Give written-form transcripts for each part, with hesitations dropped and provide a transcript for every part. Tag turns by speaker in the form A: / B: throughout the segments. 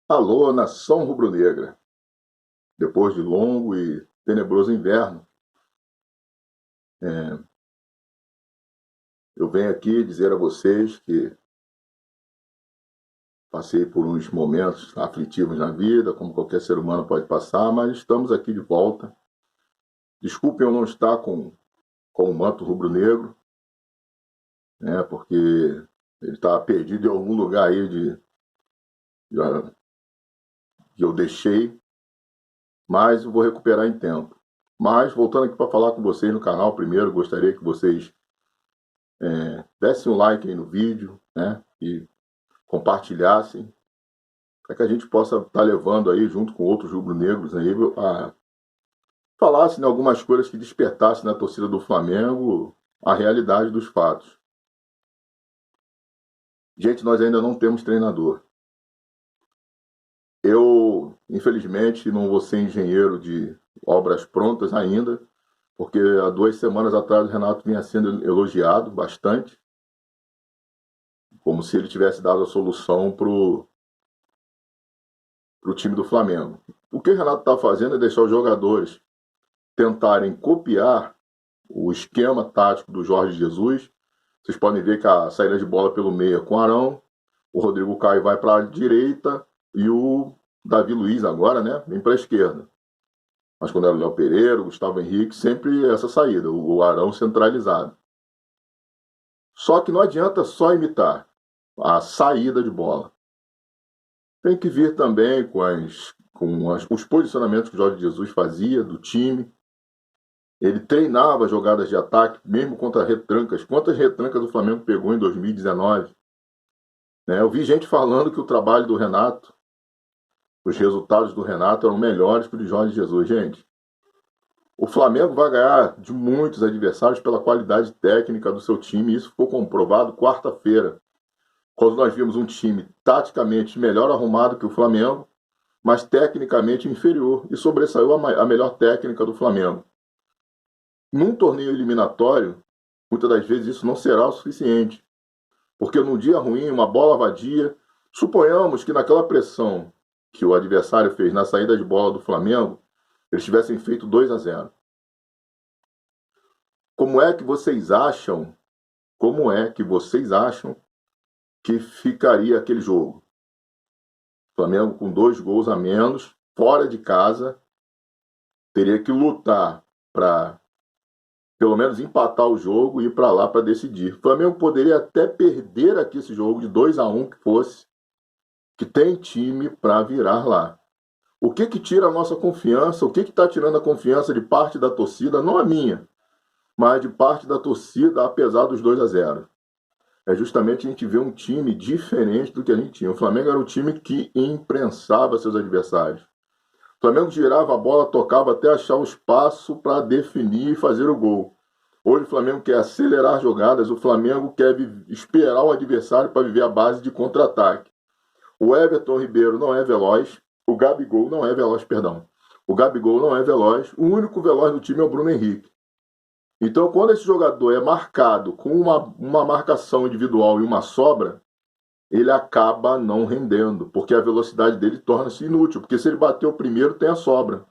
A: Alô, nação rubro-negra. Depois de longo e tenebroso inverno, é, eu venho aqui dizer a vocês que passei por uns momentos aflitivos na vida, como qualquer ser humano pode passar, mas estamos aqui de volta. Desculpem eu não estar com o manto rubro-negro, né, porque ele está perdido em algum lugar aí que eu deixei, mas eu vou recuperar em tempo. Mas, voltando aqui para falar com vocês no canal, primeiro gostaria que vocês dessem um like aí no vídeo, né, e compartilhassem, para que a gente possa estar levando aí, junto com outros rubro-negros aí, a falassem, né, algumas coisas que despertassem na torcida do Flamengo a realidade dos fatos. Gente, nós ainda não temos treinador. Eu, infelizmente, não vou ser engenheiro de obras prontas ainda, porque há 2 semanas atrás o Renato vinha sendo elogiado bastante, como se ele tivesse dado a solução para o time do Flamengo. O que o Renato está fazendo é deixar os jogadores tentarem copiar o esquema tático do Jorge Jesus. Vocês podem ver que a saída de bola pelo meio é com o Arão, o Rodrigo Caio vai para a direita e o Davi Luiz agora, né, vem para a esquerda. Mas quando era o Léo Pereira, o Gustavo Henrique, sempre essa saída, o Arão centralizado. Só que não adianta só imitar a saída de bola. Tem que vir também os posicionamentos que o Jorge Jesus fazia do time. Ele treinava jogadas de ataque, mesmo contra retrancas. Quantas retrancas o Flamengo pegou em 2019? Né? Eu vi gente falando que o trabalho do Renato, os resultados do Renato eram melhores que o de Jorge Jesus. Gente, o Flamengo vai ganhar de muitos adversários pela qualidade técnica do seu time. Isso ficou comprovado quarta-feira, quando nós vimos um time taticamente melhor arrumado que o Flamengo, mas tecnicamente inferior, e sobressaiu a melhor técnica do Flamengo. Num torneio eliminatório, muitas das vezes isso não será o suficiente, porque num dia ruim, uma bola vadia, suponhamos que naquela pressão que o adversário fez na saída de bola do Flamengo, eles tivessem feito 2-0. Como é que vocês acham que ficaria aquele jogo? O Flamengo com 2 gols a menos, fora de casa, teria que lutar para pelo menos empatar o jogo e ir para lá para decidir. O Flamengo poderia até perder aqui esse jogo de 2-1 que fosse, que tem time para virar lá. O que tira a nossa confiança? O que está tirando a confiança de parte da torcida? Não a minha, mas de parte da torcida, apesar dos 2-0. É justamente a gente ver um time diferente do que a gente tinha. O Flamengo era um time que imprensava seus adversários. O Flamengo girava a bola, tocava até achar um espaço para definir e fazer o gol. Hoje o Flamengo quer acelerar jogadas, o Flamengo quer esperar o adversário para viver a base de contra-ataque. O Everton Ribeiro não é veloz, o Gabigol não é veloz, perdão. O Gabigol não é veloz, o único veloz do time é o Bruno Henrique. Então, quando esse jogador é marcado com uma marcação individual e uma sobra, ele acaba não rendendo, porque a velocidade dele torna-se inútil, porque se ele bater o primeiro, tem a sobra.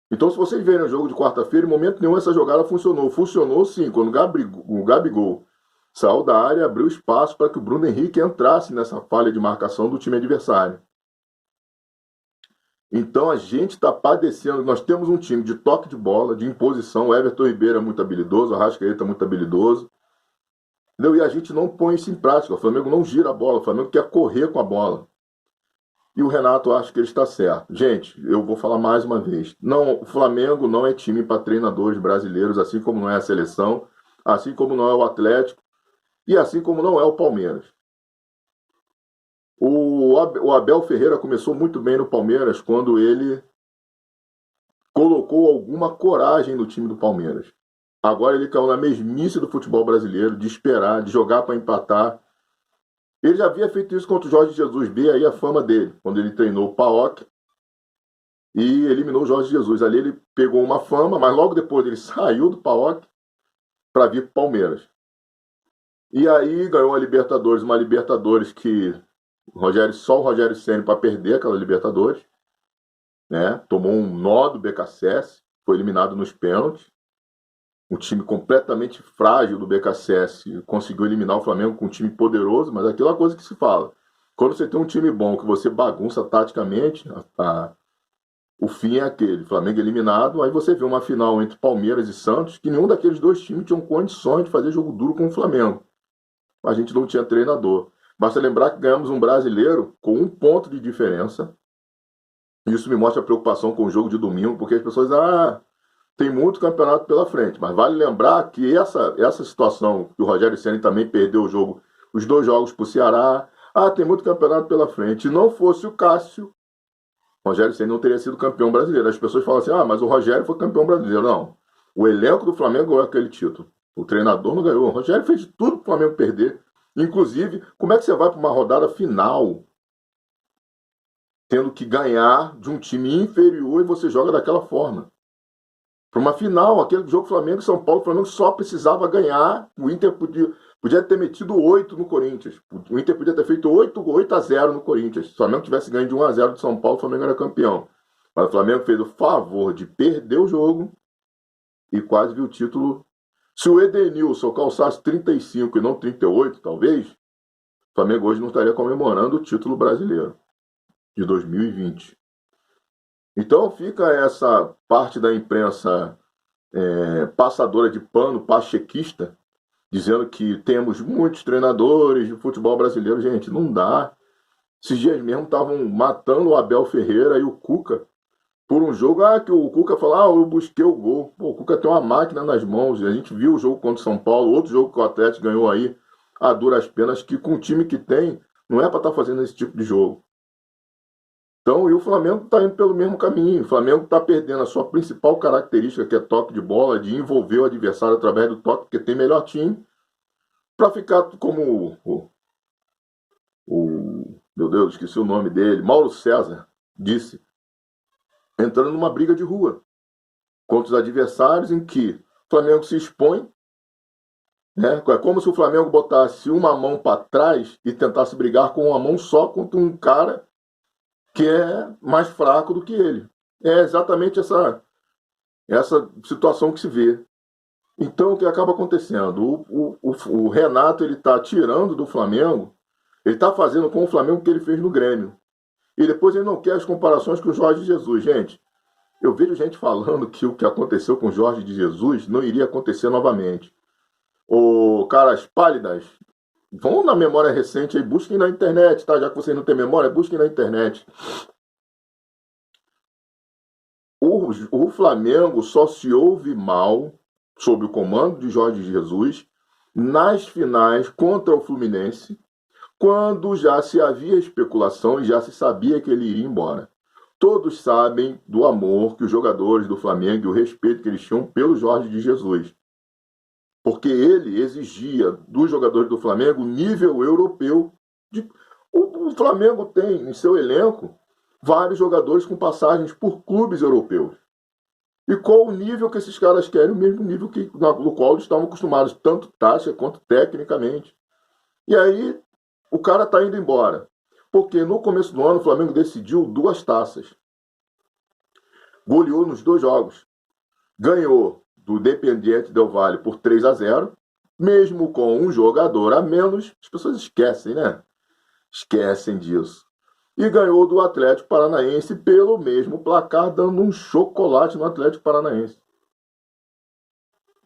A: Então, se vocês verem o jogo de quarta-feira, em momento nenhum essa jogada funcionou. Funcionou sim, quando o Gabigol saiu da área, abriu espaço para que o Bruno Henrique entrasse nessa falha de marcação do time adversário. Então a gente está padecendo. Nós temos um time de toque de bola, de imposição. O Everton Ribeiro é muito habilidoso, o Arrascaeta é muito habilidoso. E a gente não põe isso em prática. O Flamengo não gira a bola, o Flamengo quer correr com a bola. E o Renato acha que ele está certo. Gente, eu vou falar mais uma vez. Não, o Flamengo não é time para treinadores brasileiros, assim como não é a seleção, assim como não é o Atlético e assim como não é o Palmeiras. O Abel Ferreira começou muito bem no Palmeiras quando ele colocou alguma coragem no time do Palmeiras. Agora ele caiu na mesmice do futebol brasileiro, de esperar, de jogar para empatar. Ele já havia feito isso contra o Jorge Jesus, vê aí a fama dele, quando ele treinou o PAOK e eliminou o Jorge Jesus. Ali ele pegou uma fama, mas logo depois ele saiu do PAOK para vir para o Palmeiras. E aí ganhou a Libertadores, uma Libertadores que Só o Rogério Ceni para perder aquela Libertadores, né? Tomou um nó do BKSS, foi eliminado nos pênaltis. Um time completamente frágil do BKSS conseguiu eliminar o Flamengo com um time poderoso, mas aquela coisa que se fala. Quando você tem um time bom que você bagunça taticamente, o fim é aquele, Flamengo eliminado, aí você vê uma final entre Palmeiras e Santos, que nenhum daqueles dois times tinham condições de fazer jogo duro com o Flamengo. A gente não tinha treinador. Basta lembrar que ganhamos um brasileiro com 1 ponto de diferença. Isso me mostra a preocupação com o jogo de domingo, porque as pessoas, tem muito campeonato pela frente. Mas vale lembrar que essa situação, que o Rogério Ceni também perdeu o jogo, os 2 jogos para o Ceará, tem muito campeonato pela frente. Se não fosse o Cássio, o Rogério Ceni não teria sido campeão brasileiro. As pessoas falam assim, mas o Rogério foi campeão brasileiro. Não. O elenco do Flamengo ganhou aquele título. O treinador não ganhou. O Rogério fez tudo para o Flamengo perder. Inclusive, como é que você vai para uma rodada final tendo que ganhar de um time inferior e você joga daquela forma? Para uma final, aquele jogo Flamengo e São Paulo, o Flamengo só precisava ganhar. O Inter podia ter metido 8 no Corinthians. O Inter podia ter feito 8-0 no Corinthians. Se o Flamengo tivesse ganho de 1-0 de São Paulo, o Flamengo era campeão. Mas o Flamengo fez o favor de perder o jogo e quase viu o título. Se o Edenilson calçasse 35 e não 38, talvez, o Flamengo hoje não estaria comemorando o título brasileiro de 2020. Então fica essa parte da imprensa passadora de pano, pachequista, dizendo que temos muitos treinadores de futebol brasileiro. Gente, não dá. Esses dias mesmo estavam matando o Abel Ferreira e o Cuca por um jogo, que o Cuca falou, eu busquei o gol. Pô, o Cuca tem uma máquina nas mãos. A gente viu o jogo contra o São Paulo, outro jogo que o Atlético ganhou aí, a duras penas, que com o time que tem, não é para estar fazendo esse tipo de jogo. Então, e o Flamengo está indo pelo mesmo caminho. O Flamengo está perdendo a sua principal característica, que é toque de bola, de envolver o adversário através do toque, porque tem melhor time, para ficar como meu Deus, esqueci o nome dele, Mauro César, disse, entrando numa briga de rua contra os adversários, em que o Flamengo se expõe, né? É como se o Flamengo botasse uma mão para trás e tentasse brigar com uma mão só contra um cara que é mais fraco do que ele. É exatamente essa situação que se vê. Então, o que acaba acontecendo? O Renato está tirando do Flamengo, ele está fazendo com o Flamengo o que ele fez no Grêmio. E depois ele não quer as comparações com o Jorge Jesus. Gente, eu vejo gente falando que o que aconteceu com o Jorge de Jesus não iria acontecer novamente. Caras pálidas, vão na memória recente aí, busquem na internet, tá? Já que vocês não têm memória, busquem na internet. O Flamengo só se ouve mal, sob o comando de Jorge Jesus, nas finais contra o Fluminense, quando já se havia especulação e já se sabia que ele iria embora. Todos sabem do amor que os jogadores do Flamengo e o respeito que eles tinham pelo Jorge de Jesus. Porque ele exigia dos jogadores do Flamengo nível europeu. O Flamengo tem em seu elenco vários jogadores com passagens por clubes europeus. E qual o nível que esses caras querem? O mesmo nível no qual eles estavam acostumados, tanto tática quanto tecnicamente. E aí o cara está indo embora. Porque no começo do ano o Flamengo decidiu 2 taças. Goleou nos 2 jogos. Ganhou do Independiente Del Valle por 3-0, mesmo com um jogador a menos. As pessoas esquecem, né? Esquecem disso. E ganhou do Atlético Paranaense pelo mesmo placar, dando um chocolate no Atlético Paranaense.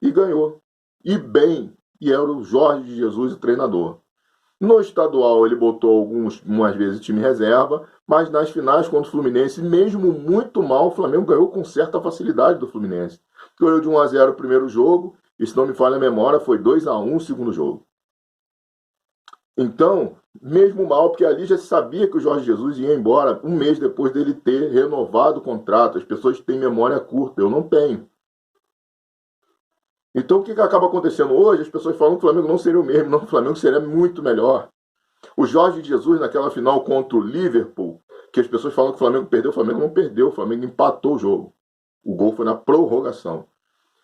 A: E ganhou. E bem. E era o Jorge Jesus o treinador. No estadual ele botou algumas vezes time reserva, mas nas finais contra o Fluminense, mesmo muito mal, o Flamengo ganhou com certa facilidade do Fluminense. Ganhou de 1-0 o primeiro jogo, e se não me falha a memória, foi 2-1 o segundo jogo. Então, mesmo mal, porque ali já se sabia que o Jorge Jesus ia embora um mês depois dele ter renovado o contrato. As pessoas têm memória curta, eu não tenho. Então, o que acaba acontecendo hoje? As pessoas falam que o Flamengo não seria o mesmo, não, o Flamengo seria muito melhor. O Jorge Jesus, naquela final contra o Liverpool, que as pessoas falam que o Flamengo perdeu, o Flamengo não perdeu, o Flamengo empatou o jogo. O gol foi na prorrogação.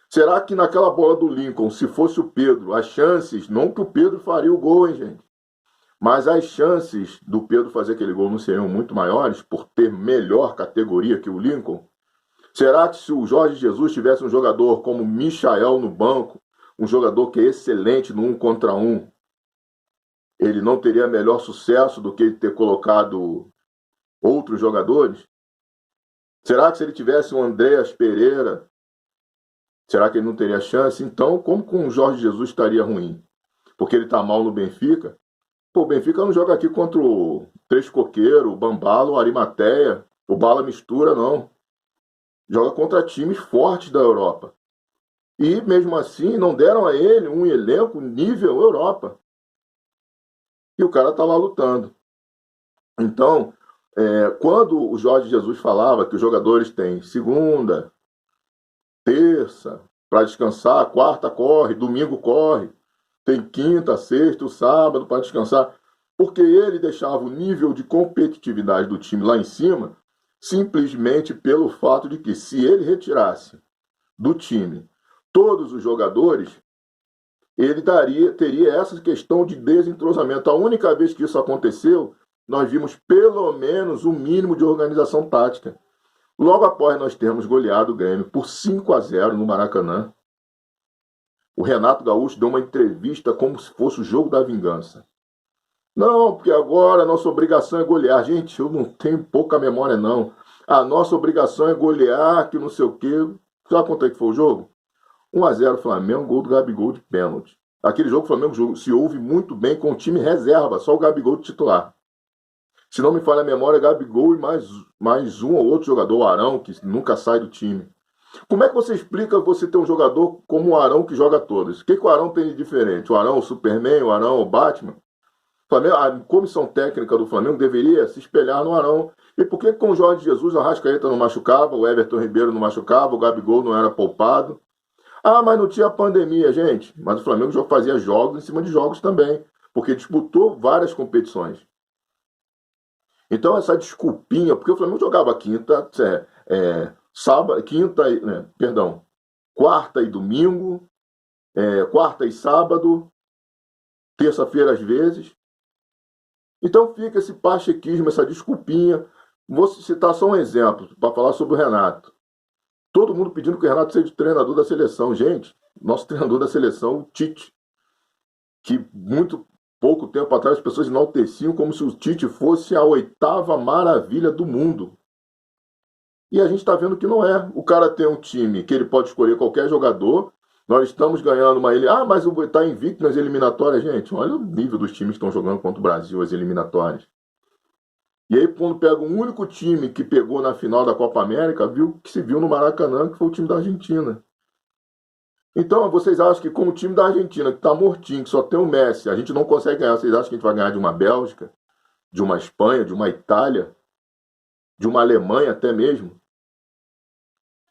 A: Será que naquela bola do Lincoln, se fosse o Pedro, as chances, não que o Pedro faria o gol, hein, gente? Mas as chances do Pedro fazer aquele gol não seriam muito maiores por ter melhor categoria que o Lincoln? Será que se o Jorge Jesus tivesse um jogador como Michael no banco, um jogador que é excelente no 1 contra 1, ele não teria melhor sucesso do que ele ter colocado outros jogadores? Será que se ele tivesse um Andreas Pereira, será que ele não teria chance? Então, como com o Jorge Jesus estaria ruim? Porque ele está mal no Benfica? Pô, o Benfica não joga aqui contra o Três Coqueiro, o Bambala, o Arimateia, o Bala Mistura, não. Joga contra times fortes da Europa. E, mesmo assim, não deram a ele um elenco nível Europa. E o cara está lá lutando. Então, quando o Jorge Jesus falava que os jogadores têm segunda, terça, para descansar, quarta corre, domingo corre, tem quinta, sexta, sábado para descansar, porque ele deixava o nível de competitividade do time lá em cima, simplesmente pelo fato de que se ele retirasse do time todos os jogadores, ele teria essa questão de desentrosamento. A única vez que isso aconteceu, nós vimos pelo menos um mínimo de organização tática. Logo após nós termos goleado o Grêmio por 5-0 no Maracanã, o Renato Gaúcho deu uma entrevista como se fosse o jogo da vingança. Não, porque agora a nossa obrigação é golear. Gente, eu não tenho pouca memória, não. A nossa obrigação é golear, que não sei o quê. Sabe quanto é que foi o jogo? 1-0 Flamengo, gol do Gabigol de pênalti. Aquele jogo o Flamengo se ouve muito bem com o time reserva, só o Gabigol de titular. Se não me falha a memória, Gabigol e mais um ou outro jogador, o Arão, que nunca sai do time. Como é que você explica você ter um jogador como o Arão que joga todos? O que o Arão tem de diferente? O Arão é o Superman, o Arão é o Batman? A comissão técnica do Flamengo deveria se espelhar no Arão. E por que com o Jorge Jesus a Arrascaeta não machucava, o Everton Ribeiro não machucava, o Gabigol não era poupado? Ah, mas não tinha pandemia, gente. Mas o Flamengo já fazia jogos em cima de jogos também, porque disputou várias competições. Então essa desculpinha, porque o Flamengo jogava sábado, quarta e domingo, quarta e sábado, terça-feira às vezes. Então fica esse pachequismo, essa desculpinha. Vou citar só um exemplo para falar sobre o Renato. Todo mundo pedindo que o Renato seja o treinador da seleção. Gente, nosso treinador da seleção, o Tite, que muito pouco tempo atrás as pessoas enalteciam como se o Tite fosse a 8ª maravilha do mundo. E a gente está vendo que não é. O cara tem um time que ele pode escolher qualquer jogador. Nós estamos ganhando mas está invicto nas eliminatórias, gente. Olha o nível dos times que estão jogando contra o Brasil, as eliminatórias. E aí, quando pega um único time que pegou na final da Copa América, que se viu no Maracanã, que foi o time da Argentina. Então, vocês acham que com o time da Argentina, que está mortinho, que só tem o Messi, a gente não consegue ganhar? Vocês acham que a gente vai ganhar de uma Bélgica, de uma Espanha, de uma Itália, de uma Alemanha até mesmo?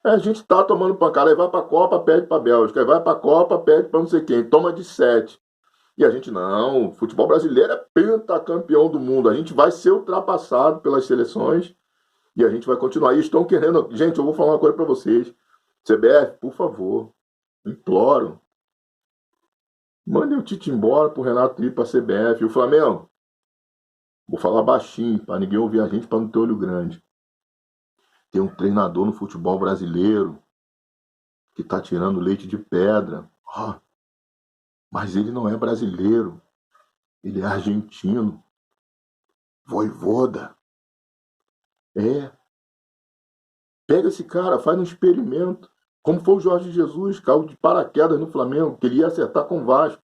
A: A gente está tomando pancada, aí vai para a Copa, perde para a Bélgica, aí vai para a Copa, perde para não sei quem, toma de 7. E a gente, não, o futebol brasileiro é pentacampeão do mundo, a gente vai ser ultrapassado pelas seleções e a gente vai continuar. E estão querendo, gente, eu vou falar uma coisa para vocês, CBF, por favor, imploro, mandem o Tite embora pro Renato ir para a CBF. E o Flamengo, vou falar baixinho, para ninguém ouvir a gente, para não ter olho grande. Tem um treinador no futebol brasileiro que está tirando leite de pedra. Mas ele não é brasileiro. Ele é argentino. Vojvoda. Pega esse cara, faz um experimento. Como foi o Jorge Jesus, caiu de paraquedas no Flamengo, queria acertar com o Vasco.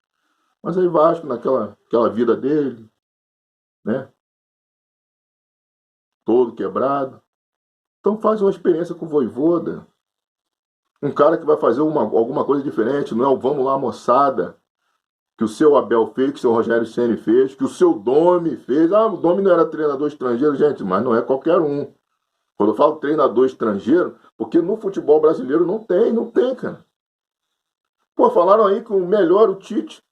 A: Mas aí Vasco, naquela vida dele, né? Todo quebrado. Então faz uma experiência com o Vojvoda. Um cara que vai fazer alguma coisa diferente, não é o vamos lá, moçada, que o seu Abel fez, que o seu Rogério Ceni fez, que o seu Domi fez. O Domi não era treinador estrangeiro, gente, mas não é qualquer um. Quando eu falo treinador estrangeiro, porque no futebol brasileiro não tem, cara. Pô, falaram aí que o melhor o Tite.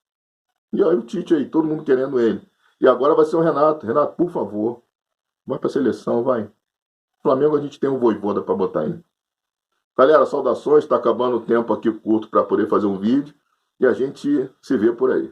A: E aí o Tite aí, todo mundo querendo ele. E agora vai ser o Renato. Renato, por favor, vai pra seleção, vai. Flamengo a gente tem um Vojvoda para botar aí. Galera, saudações, está acabando o tempo aqui curto para poder fazer um vídeo e a gente se vê por aí.